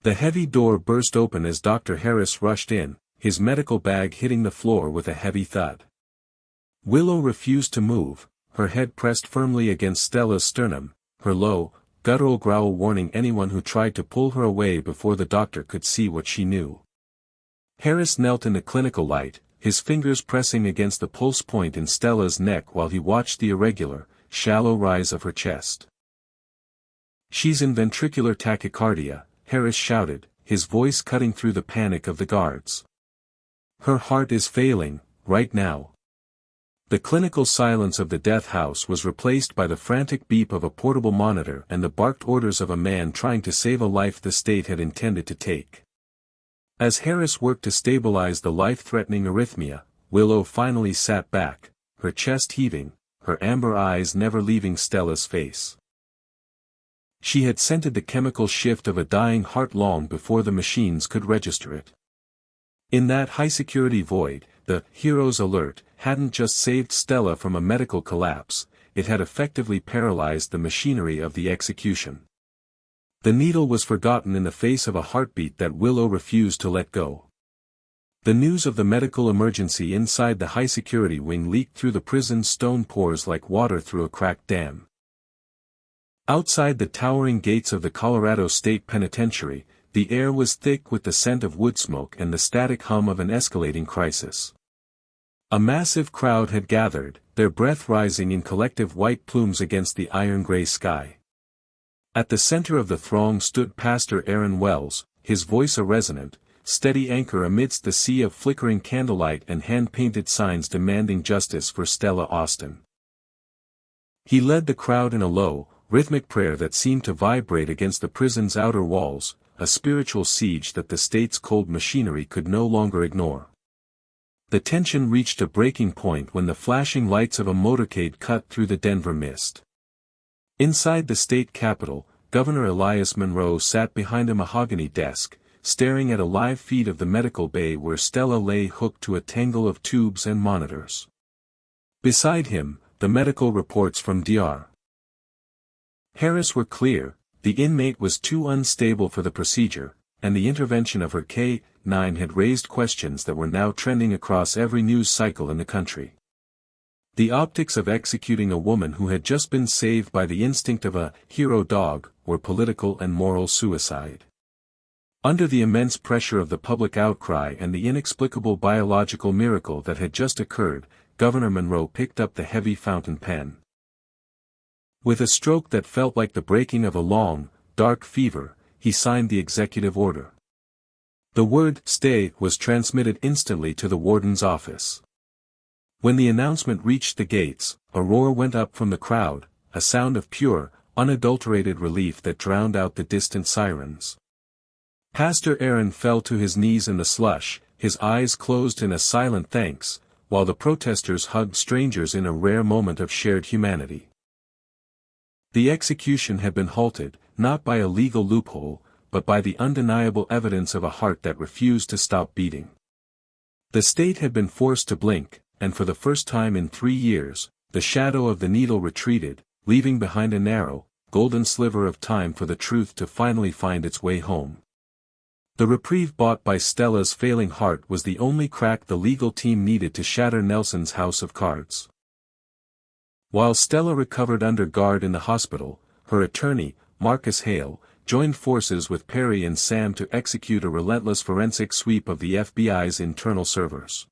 The heavy door burst open as Dr. Harris rushed in, his medical bag hitting the floor with a heavy thud. Willow refused to move, her head pressed firmly against Stella's sternum, her low, guttural growl warning anyone who tried to pull her away before the doctor could see what she knew. Harris knelt in the clinical light, his fingers pressing against the pulse point in Stella's neck while he watched the irregular, shallow rise of her chest. "She's in ventricular tachycardia," Harris shouted, his voice cutting through the panic of the guards. "Her heart is failing, right now." The clinical silence of the death house was replaced by the frantic beep of a portable monitor and the barked orders of a man trying to save a life the state had intended to take. As Harris worked to stabilize the life-threatening arrhythmia, Willow finally sat back, her chest heaving, her amber eyes never leaving Stella's face. She had scented the chemical shift of a dying heart long before the machines could register it. In that high-security void, the hero's alert hadn't just saved Stella from a medical collapse, it had effectively paralyzed the machinery of the execution. The needle was forgotten in the face of a heartbeat that Willow refused to let go. The news of the medical emergency inside the high-security wing leaked through the prison's stone pores like water through a cracked dam. Outside the towering gates of the Colorado State Penitentiary, the air was thick with the scent of wood smoke and the static hum of an escalating crisis. A massive crowd had gathered, their breath rising in collective white plumes against the iron-gray sky. At the center of the throng stood Pastor Aaron Wells, his voice a resonant, steady anchor amidst the sea of flickering candlelight and hand-painted signs demanding justice for Stella Austin. He led the crowd in a low, rhythmic prayer that seemed to vibrate against the prison's outer walls, a spiritual siege that the state's cold machinery could no longer ignore. The tension reached a breaking point when the flashing lights of a motorcade cut through the Denver mist. Inside the state capitol, Governor Elias Monroe sat behind a mahogany desk, staring at a live feed of the medical bay where Stella lay hooked to a tangle of tubes and monitors. Beside him, the medical reports from Dr. Harris were clear: the inmate was too unstable for the procedure, and the intervention of her K-9 had raised questions that were now trending across every news cycle in the country. The optics of executing a woman who had just been saved by the instinct of a hero dog were political and moral suicide. Under the immense pressure of the public outcry and the inexplicable biological miracle that had just occurred, Governor Monroe picked up the heavy fountain pen. With a stroke that felt like the breaking of a long, dark fever, he signed the executive order. The word "stay" was transmitted instantly to the warden's office. When the announcement reached the gates, a roar went up from the crowd, a sound of pure, unadulterated relief that drowned out the distant sirens. Pastor Aaron fell to his knees in the slush, his eyes closed in a silent thanks, while the protesters hugged strangers in a rare moment of shared humanity. The execution had been halted, not by a legal loophole, but by the undeniable evidence of a heart that refused to stop beating. The state had been forced to blink, and for the first time in 3 years, the shadow of the needle retreated, leaving behind a narrow, golden sliver of time for the truth to finally find its way home. The reprieve bought by Stella's failing heart was the only crack the legal team needed to shatter Nelson's house of cards. While Stella recovered under guard in the hospital, her attorney, Marcus Hale, joined forces with Perry and Sam to execute a relentless forensic sweep of the FBI's internal servers.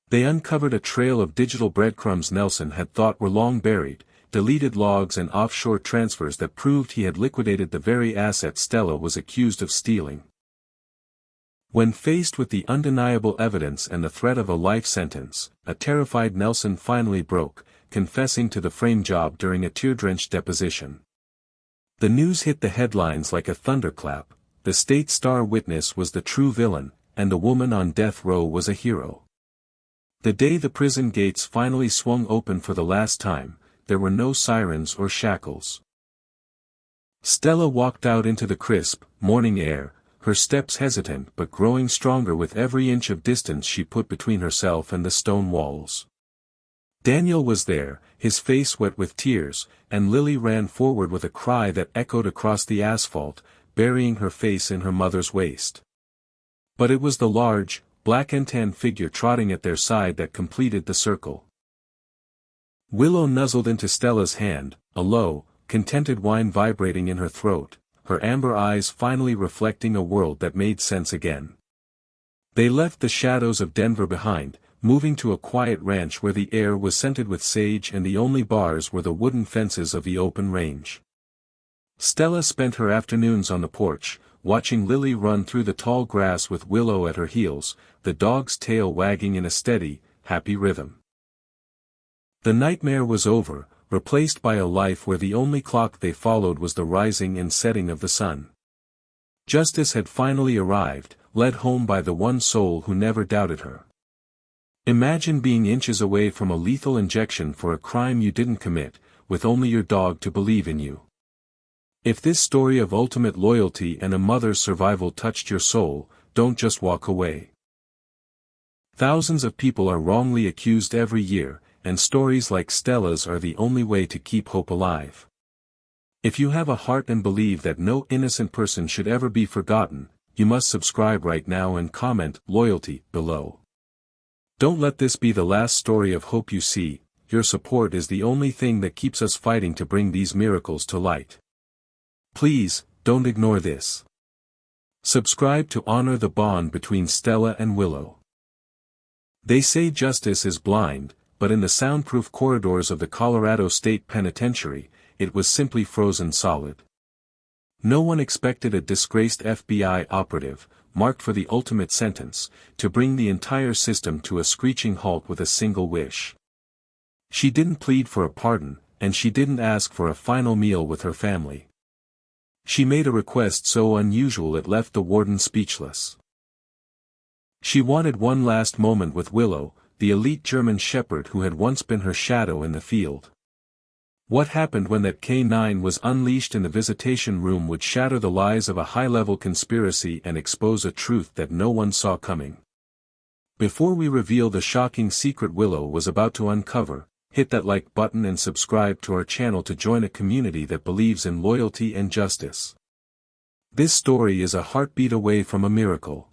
They uncovered a trail of digital breadcrumbs Nelson had thought were long buried, deleted logs and offshore transfers that proved he had liquidated the very assets Stella was accused of stealing. When faced with the undeniable evidence and the threat of a life sentence, a terrified Nelson finally broke, confessing to the frame job during a tear-drenched deposition. The news hit the headlines like a thunderclap: the state star witness was the true villain, and the woman on death row was a hero. The day the prison gates finally swung open for the last time, there were no sirens or shackles. Stella walked out into the crisp, morning air, her steps hesitant but growing stronger with every inch of distance she put between herself and the stone walls. Daniel was there, his face wet with tears, and Lily ran forward with a cry that echoed across the asphalt, burying her face in her mother's waist. But it was the large, black and tan figure trotting at their side that completed the circle. Willow nuzzled into Stella's hand, a low, contented whine vibrating in her throat, her amber eyes finally reflecting a world that made sense again. They left the shadows of Denver behind, moving to a quiet ranch where the air was scented with sage and the only bars were the wooden fences of the open range. Stella spent her afternoons on the porch, watching Lily run through the tall grass with Willow at her heels, the dog's tail wagging in a steady, happy rhythm. The nightmare was over, replaced by a life where the only clock they followed was the rising and setting of the sun. Justice had finally arrived, led home by the one soul who never doubted her. Imagine being inches away from a lethal injection for a crime you didn't commit, with only your dog to believe in you. If this story of ultimate loyalty and a mother's survival touched your soul, don't just walk away. Thousands of people are wrongly accused every year, and stories like Stella's are the only way to keep hope alive. If you have a heart and believe that no innocent person should ever be forgotten, you must subscribe right now and comment "loyalty" below. Don't let this be the last story of hope you see. Your support is the only thing that keeps us fighting to bring these miracles to light. Please, don't ignore this. Subscribe to honor the bond between Stella and Willow. They say justice is blind, but in the soundproof corridors of the Colorado State Penitentiary, it was simply frozen solid. No one expected a disgraced FBI operative, marked for the ultimate sentence, to bring the entire system to a screeching halt with a single wish. She didn't plead for a pardon, and she didn't ask for a final meal with her family. She made a request so unusual it left the warden speechless. She wanted one last moment with Willow, the elite German shepherd who had once been her shadow in the field. What happened when that K-9 was unleashed in the visitation room would shatter the lies of a high-level conspiracy and expose a truth that no one saw coming. Before we reveal the shocking secret Willow was about to uncover, hit that like button and subscribe to our channel to join a community that believes in loyalty and justice. This story is a heartbeat away from a miracle.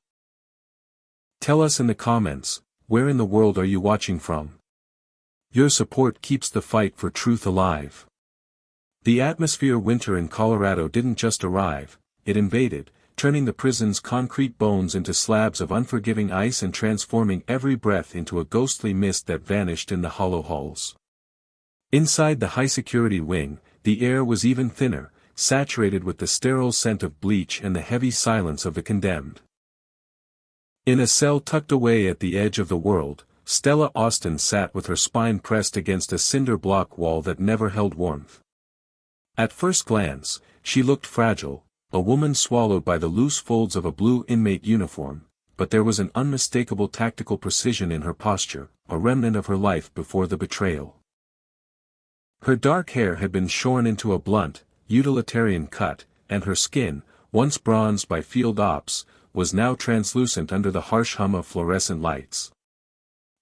Tell us in the comments, where in the world are you watching from? Your support keeps the fight for truth alive. The atmosphere winter in Colorado didn't just arrive, it invaded, turning the prison's concrete bones into slabs of unforgiving ice and transforming every breath into a ghostly mist that vanished in the hollow halls. Inside the high-security wing, the air was even thinner, saturated with the sterile scent of bleach and the heavy silence of the condemned. In a cell tucked away at the edge of the world, Stella Austin sat with her spine pressed against a cinder block wall that never held warmth. At first glance, she looked fragile, a woman swallowed by the loose folds of a blue inmate uniform, but there was an unmistakable tactical precision in her posture, a remnant of her life before the betrayal. Her dark hair had been shorn into a blunt, utilitarian cut, and her skin, once bronzed by field ops, was now translucent under the harsh hum of fluorescent lights.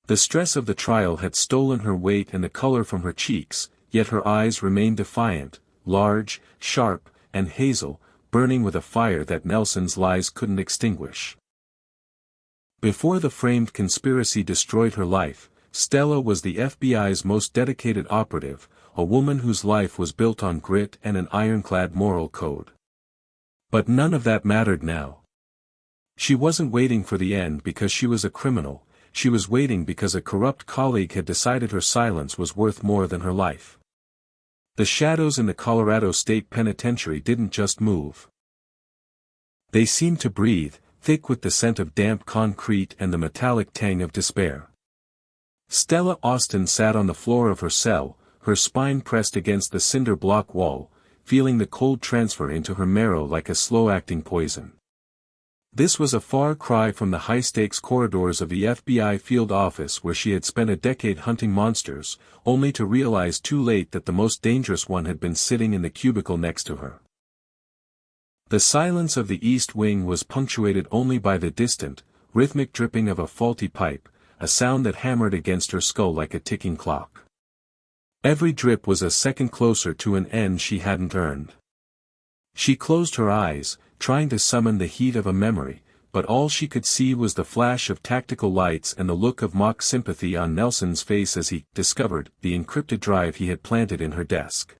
The stress of the trial had stolen her weight and the color from her cheeks, yet her eyes remained defiant, large, sharp, and hazel, burning with a fire that Nelson's lies couldn't extinguish. Before the framed conspiracy destroyed her life, Stella was the FBI's most dedicated operative, a woman whose life was built on grit and an ironclad moral code. But none of that mattered now. She wasn't waiting for the end because she was a criminal, she was waiting because a corrupt colleague had decided her silence was worth more than her life. The shadows in the Colorado State Penitentiary didn't just move. They seemed to breathe, thick with the scent of damp concrete and the metallic tang of despair. Stella Austin sat on the floor of her cell, her spine pressed against the cinder block wall, feeling the cold transfer into her marrow like a slow-acting poison. This was a far cry from the high-stakes corridors of the FBI field office where she had spent a decade hunting monsters, only to realize too late that the most dangerous one had been sitting in the cubicle next to her. The silence of the East Wing was punctuated only by the distant, rhythmic dripping of a faulty pipe, a sound that hammered against her skull like a ticking clock. Every drip was a second closer to an end she hadn't earned. She closed her eyes, trying to summon the heat of a memory, but all she could see was the flash of tactical lights and the look of mock sympathy on Nelson's face as he discovered the encrypted drive he had planted in her desk.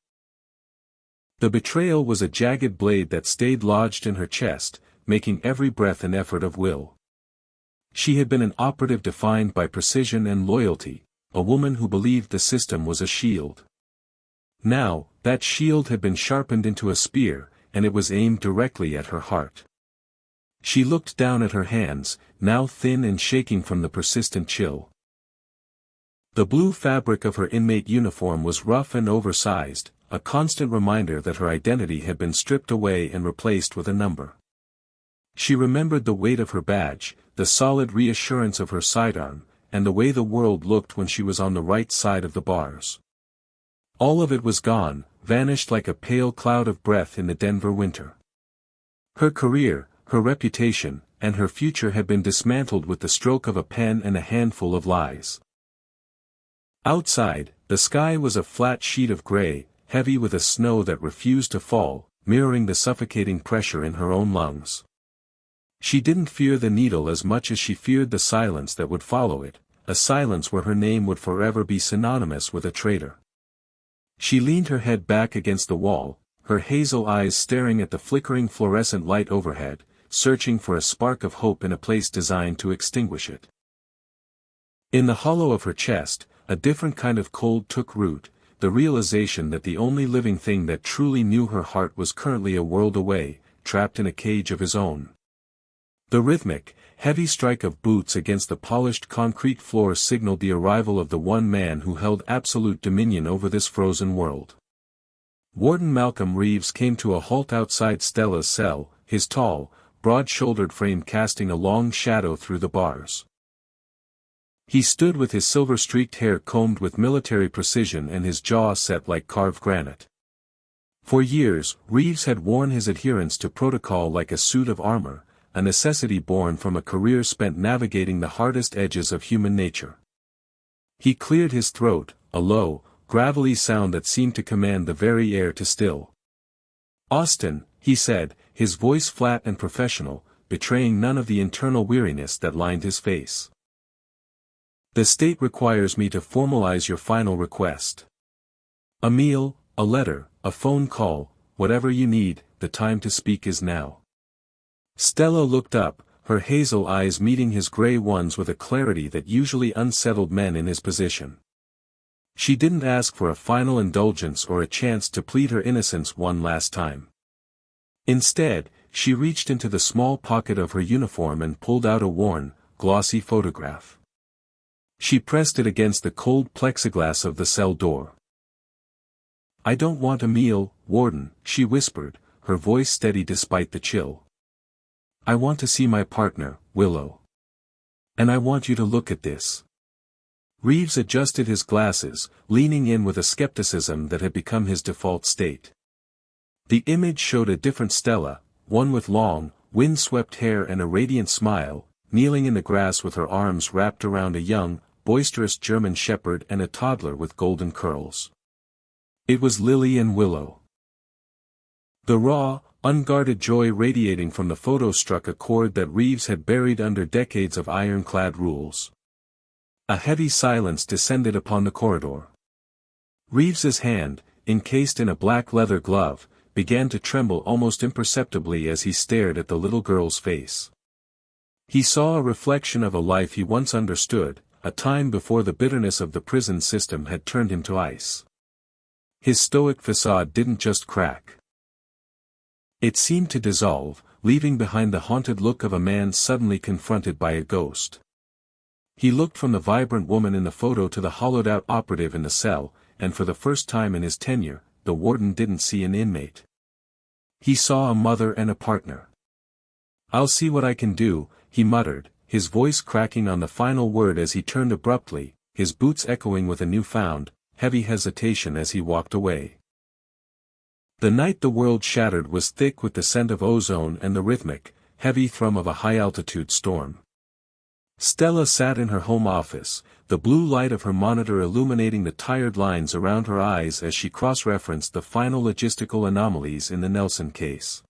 The betrayal was a jagged blade that stayed lodged in her chest, making every breath an effort of will. She had been an operative defined by precision and loyalty, a woman who believed the system was a shield. Now, that shield had been sharpened into a spear, and it was aimed directly at her heart. She looked down at her hands, now thin and shaking from the persistent chill. The blue fabric of her inmate uniform was rough and oversized, a constant reminder that her identity had been stripped away and replaced with a number. She remembered the weight of her badge, the solid reassurance of her sidearm, and the way the world looked when she was on the right side of the bars. All of it was gone, vanished like a pale cloud of breath in the Denver winter. Her career, her reputation, and her future had been dismantled with the stroke of a pen and a handful of lies. Outside, the sky was a flat sheet of gray, heavy with a snow that refused to fall, mirroring the suffocating pressure in her own lungs. She didn't fear the needle as much as she feared the silence that would follow it, a silence where her name would forever be synonymous with a traitor. She leaned her head back against the wall, her hazel eyes staring at the flickering fluorescent light overhead, searching for a spark of hope in a place designed to extinguish it. In the hollow of her chest, a different kind of cold took root, the realization that the only living thing that truly knew her heart was currently a world away, trapped in a cage of his own. The rhythmic, heavy strike of boots against the polished concrete floor signaled the arrival of the one man who held absolute dominion over this frozen world. Warden Malcolm Reeves came to a halt outside Stella's cell, his tall, broad-shouldered frame casting a long shadow through the bars. He stood with his silver-streaked hair combed with military precision and his jaw set like carved granite. For years, Reeves had worn his adherence to protocol like a suit of armor, a necessity born from a career spent navigating the hardest edges of human nature. He cleared his throat, a low, gravelly sound that seemed to command the very air to still. "Austin," he said, his voice flat and professional, betraying none of the internal weariness that lined his face. "The state requires me to formalize your final request. A meal, a letter, a phone call, whatever you need, the time to speak is now." Stella looked up, her hazel eyes meeting his gray ones with a clarity that usually unsettled men in his position. She didn't ask for a final indulgence or a chance to plead her innocence one last time. Instead, she reached into the small pocket of her uniform and pulled out a worn, glossy photograph. She pressed it against the cold plexiglass of the cell door. "I don't want a meal, Warden," she whispered, her voice steady despite the chill. "I want to see my partner, Willow. And I want you to look at this." Reeves adjusted his glasses, leaning in with a skepticism that had become his default state. The image showed a different Stella, one with long, wind-swept hair and a radiant smile, kneeling in the grass with her arms wrapped around a young, boisterous German shepherd and a toddler with golden curls. It was Lily and Willow. The raw, unguarded joy radiating from the photo struck a chord that Reeves had buried under decades of ironclad rules. A heavy silence descended upon the corridor. Reeves's hand, encased in a black leather glove, began to tremble almost imperceptibly as he stared at the little girl's face. He saw a reflection of a life he once understood, a time before the bitterness of the prison system had turned him to ice. His stoic facade didn't just crack. It seemed to dissolve, leaving behind the haunted look of a man suddenly confronted by a ghost. He looked from the vibrant woman in the photo to the hollowed-out operative in the cell, and for the first time in his tenure, the warden didn't see an inmate. He saw a mother and a partner. "I'll see what I can do," he muttered, his voice cracking on the final word as he turned abruptly, his boots echoing with a newfound, heavy hesitation as he walked away. The night the world shattered was thick with the scent of ozone and the rhythmic, heavy thrum of a high-altitude storm. Stella sat in her home office, the blue light of her monitor illuminating the tired lines around her eyes as she cross-referenced the final logistical anomalies in the Nelson case.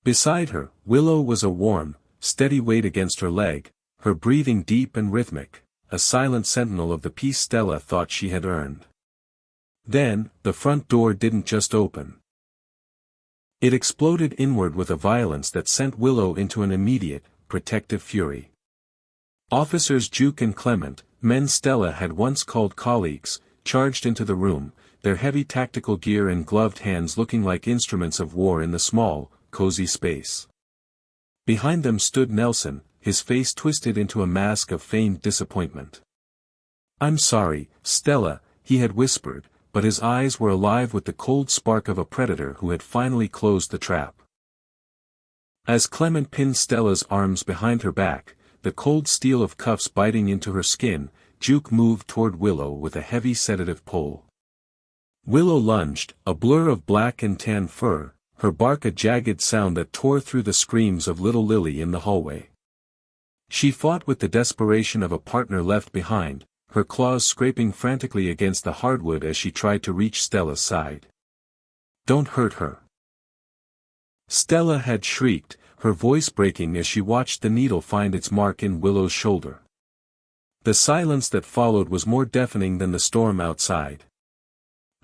Beside her, Willow was a warm, steady weight against her leg, her breathing deep and rhythmic, a silent sentinel of the peace Stella thought she had earned. Then, the front door didn't just open. It exploded inward with a violence that sent Willow into an immediate, protective fury. Officers Juke and Clement, men Stella had once called colleagues, charged into the room, their heavy tactical gear and gloved hands looking like instruments of war in the small, cozy space. Behind them stood Nelson, his face twisted into a mask of feigned disappointment. "I'm sorry, Stella," he had whispered, but his eyes were alive with the cold spark of a predator who had finally closed the trap. As Clement pinned Stella's arms behind her back, the cold steel of cuffs biting into her skin, Juke moved toward Willow with a heavy sedative pull. Willow lunged, a blur of black and tan fur, her bark a jagged sound that tore through the screams of little Lily in the hallway. She fought with the desperation of a partner left behind, her claws scraping frantically against the hardwood as she tried to reach Stella's side. "Don't hurt her!" Stella had shrieked, her voice breaking as she watched the needle find its mark in Willow's shoulder. The silence that followed was more deafening than the storm outside.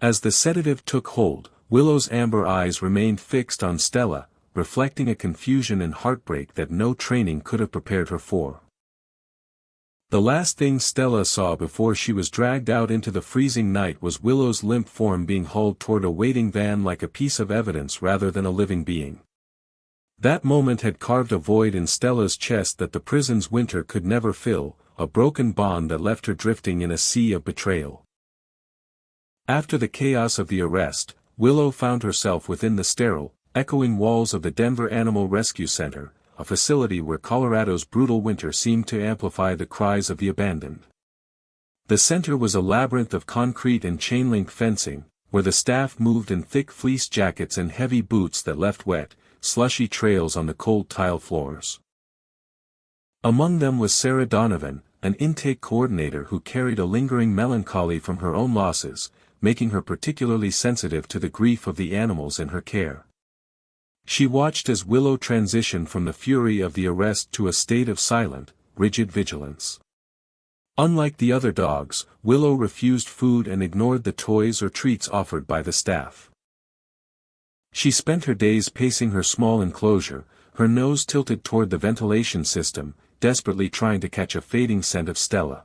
As the sedative took hold, Willow's amber eyes remained fixed on Stella, reflecting a confusion and heartbreak that no training could have prepared her for. The last thing Stella saw before she was dragged out into the freezing night was Willow's limp form being hauled toward a waiting van like a piece of evidence rather than a living being. That moment had carved a void in Stella's chest that the prison's winter could never fill, a broken bond that left her drifting in a sea of betrayal. After the chaos of the arrest, Willow found herself within the sterile, echoing walls of the Denver Animal Rescue Center, a facility where Colorado's brutal winter seemed to amplify the cries of the abandoned. The center was a labyrinth of concrete and chain-link fencing, where the staff moved in thick fleece jackets and heavy boots that left wet, slushy trails on the cold tile floors. Among them was Sarah Donovan, an intake coordinator who carried a lingering melancholy from her own losses, making her particularly sensitive to the grief of the animals in her care. She watched as Willow transitioned from the fury of the arrest to a state of silent, rigid vigilance. Unlike the other dogs, Willow refused food and ignored the toys or treats offered by the staff. She spent her days pacing her small enclosure, her nose tilted toward the ventilation system, desperately trying to catch a fading scent of Stella.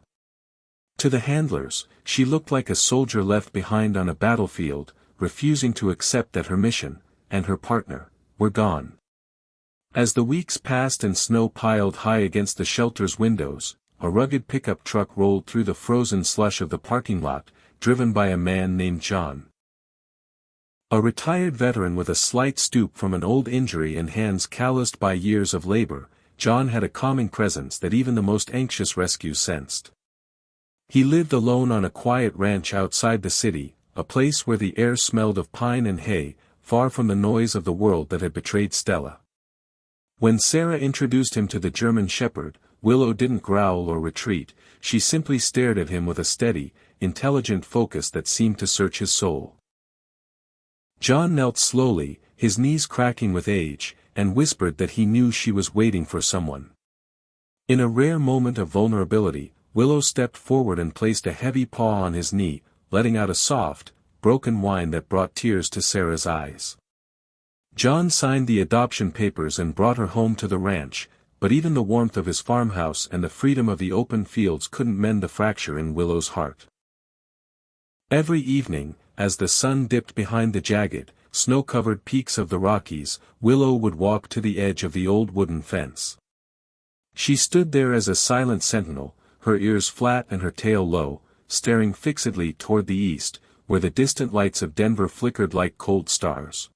To the handlers, she looked like a soldier left behind on a battlefield, refusing to accept that her mission, and her partner, were gone. As the weeks passed and snow piled high against the shelter's windows, a rugged pickup truck rolled through the frozen slush of the parking lot, driven by a man named John. A retired veteran with a slight stoop from an old injury and hands calloused by years of labor, John had a calming presence that even the most anxious rescues sensed. He lived alone on a quiet ranch outside the city, a place where the air smelled of pine and hay, far from the noise of the world that had betrayed Stella. When Sarah introduced him to the German Shepherd, Willow didn't growl or retreat, she simply stared at him with a steady, intelligent focus that seemed to search his soul. John knelt slowly, his knees cracking with age, and whispered that he knew she was waiting for someone. In a rare moment of vulnerability, Willow stepped forward and placed a heavy paw on his knee, letting out a soft, broken whine that brought tears to Sarah's eyes. John signed the adoption papers and brought her home to the ranch, but even the warmth of his farmhouse and the freedom of the open fields couldn't mend the fracture in Willow's heart. Every evening, as the sun dipped behind the jagged, snow-covered peaks of the Rockies, Willow would walk to the edge of the old wooden fence. She stood there as a silent sentinel, her ears flat and her tail low, staring fixedly toward the east, where the distant lights of Denver flickered like cold stars.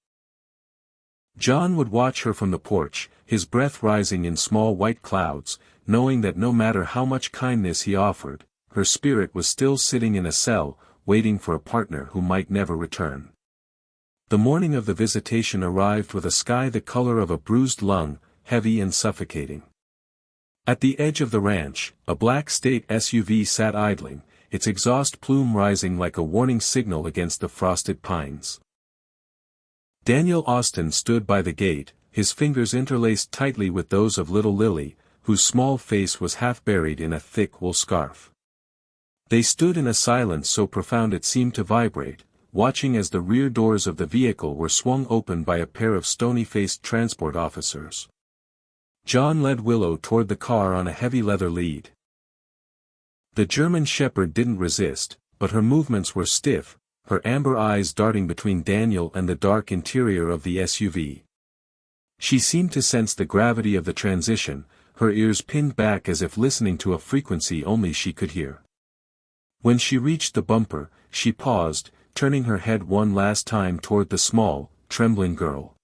John would watch her from the porch, his breath rising in small white clouds, knowing that no matter how much kindness he offered, her spirit was still sitting in a cell, waiting for a partner who might never return. The morning of the visitation arrived with a sky the color of a bruised lung, heavy and suffocating. At the edge of the ranch, a black state SUV sat idling, its exhaust plume rising like a warning signal against the frosted pines. Daniel Austin stood by the gate, his fingers interlaced tightly with those of little Lily, whose small face was half buried in a thick wool scarf. They stood in a silence so profound it seemed to vibrate, watching as the rear doors of the vehicle were swung open by a pair of stony-faced transport officers. John led Willow toward the car on a heavy leather lead. The German shepherd didn't resist, but her movements were stiff, her amber eyes darting between Daniel and the dark interior of the SUV. She seemed to sense the gravity of the transition, her ears pinned back as if listening to a frequency only she could hear. When she reached the bumper, she paused, turning her head one last time toward the small, trembling girl.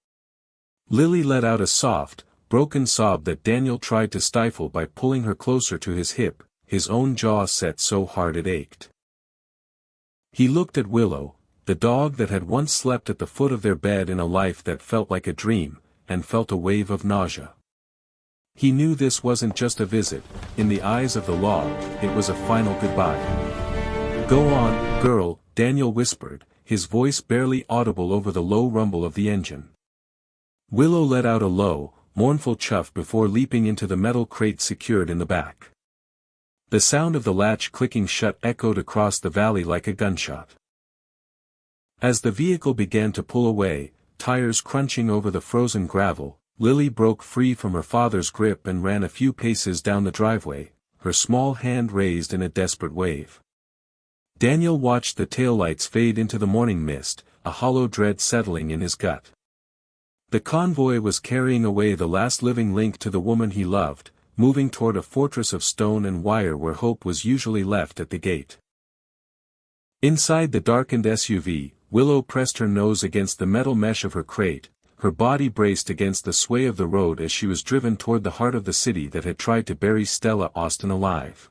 Lily let out a soft, broken sob that Daniel tried to stifle by pulling her closer to his hip, his own jaw set so hard it ached. He looked at Willow, the dog that had once slept at the foot of their bed in a life that felt like a dream, and felt a wave of nausea. He knew this wasn't just a visit, in the eyes of the law, it was a final goodbye. "Go on, girl," Daniel whispered, his voice barely audible over the low rumble of the engine. Willow let out a low, mournful chuff before leaping into the metal crate secured in the back. The sound of the latch clicking shut echoed across the valley like a gunshot. As the vehicle began to pull away, tires crunching over the frozen gravel, Lily broke free from her father's grip and ran a few paces down the driveway, her small hand raised in a desperate wave. Daniel watched the taillights fade into the morning mist, a hollow dread settling in his gut. The convoy was carrying away the last living link to the woman he loved, moving toward a fortress of stone and wire where hope was usually left at the gate. Inside the darkened SUV, Willow pressed her nose against the metal mesh of her crate, her body braced against the sway of the road as she was driven toward the heart of the city that had tried to bury Stella Austin alive.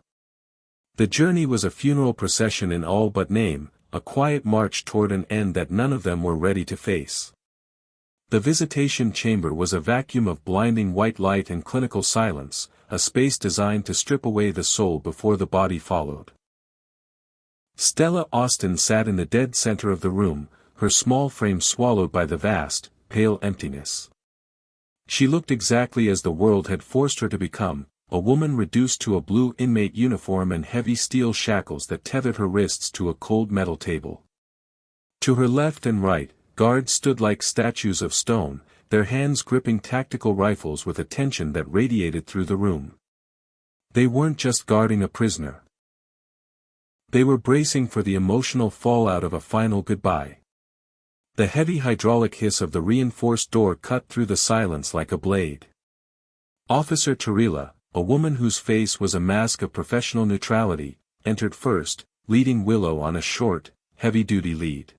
The journey was a funeral procession in all but name, a quiet march toward an end that none of them were ready to face. The visitation chamber was a vacuum of blinding white light and clinical silence, a space designed to strip away the soul before the body followed. Stella Austin sat in the dead center of the room, her small frame swallowed by the vast, pale emptiness. She looked exactly as the world had forced her to become, a woman reduced to a blue inmate uniform and heavy steel shackles that tethered her wrists to a cold metal table. To her left and right, guards stood like statues of stone, their hands gripping tactical rifles with a tension that radiated through the room. They weren't just guarding a prisoner. They were bracing for the emotional fallout of a final goodbye. The heavy hydraulic hiss of the reinforced door cut through the silence like a blade. Officer Tarila, a woman whose face was a mask of professional neutrality, entered first, leading Willow on a short, heavy-duty lead.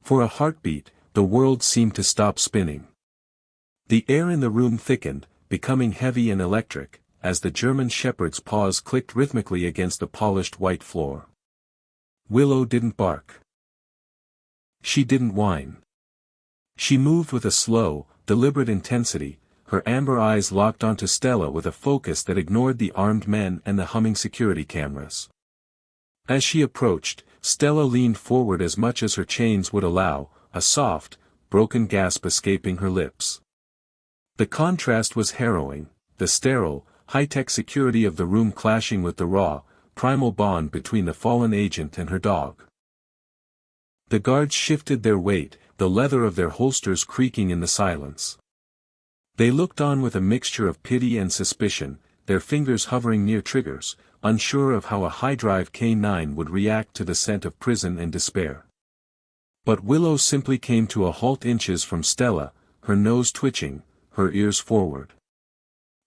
For a heartbeat, the world seemed to stop spinning. The air in the room thickened, becoming heavy and electric, as the German shepherd's paws clicked rhythmically against the polished white floor. Willow didn't bark. She didn't whine. She moved with a slow, deliberate intensity, her amber eyes locked onto Stella with a focus that ignored the armed men and the humming security cameras. As she approached, Stella leaned forward as much as her chains would allow, a soft, broken gasp escaping her lips. The contrast was harrowing, the sterile, high-tech security of the room clashing with the raw, primal bond between the fallen agent and her dog. The guards shifted their weight, the leather of their holsters creaking in the silence. They looked on with a mixture of pity and suspicion, their fingers hovering near triggers, unsure of how a high-drive K9 would react to the scent of prison and despair. But Willow simply came to a halt inches from Stella, her nose twitching, her ears forward.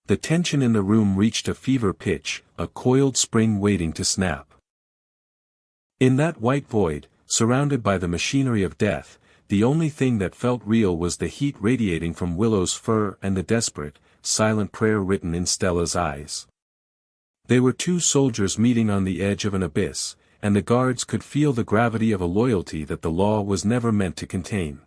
The tension in the room reached a fever pitch, a coiled spring waiting to snap. In that white void, surrounded by the machinery of death, the only thing that felt real was the heat radiating from Willow's fur and the desperate, silent prayer written in Stella's eyes. They were two soldiers meeting on the edge of an abyss, and the guards could feel the gravity of a loyalty that the law was never meant to contain.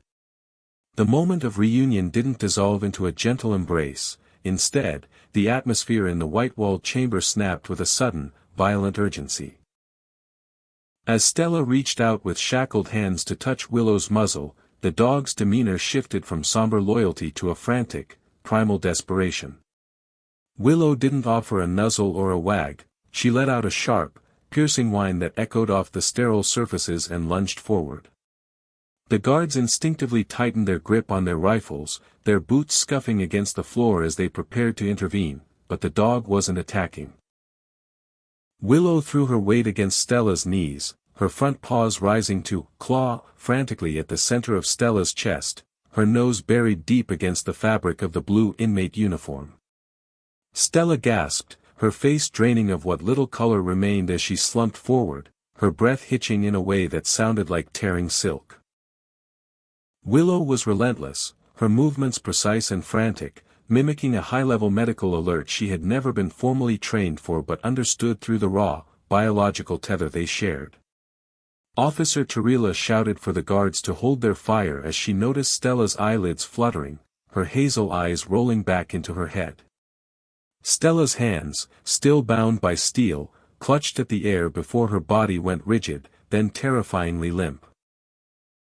The moment of reunion didn't dissolve into a gentle embrace, instead, the atmosphere in the white-walled chamber snapped with a sudden, violent urgency. As Stella reached out with shackled hands to touch Willow's muzzle, the dog's demeanor shifted from somber loyalty to a frantic, primal desperation. Willow didn't offer a nuzzle or a wag, she let out a sharp, piercing whine that echoed off the sterile surfaces and lunged forward. The guards instinctively tightened their grip on their rifles, their boots scuffing against the floor as they prepared to intervene, but the dog wasn't attacking. Willow threw her weight against Stella's knees, her front paws rising to claw frantically at the center of Stella's chest, her nose buried deep against the fabric of the blue inmate uniform. Stella gasped, her face draining of what little color remained as she slumped forward, her breath hitching in a way that sounded like tearing silk. Willow was relentless, her movements precise and frantic, mimicking a high-level medical alert she had never been formally trained for but understood through the raw, biological tether they shared. Officer Tarila shouted for the guards to hold their fire as she noticed Stella's eyelids fluttering, her hazel eyes rolling back into her head. Stella's hands, still bound by steel, clutched at the air before her body went rigid, then terrifyingly limp.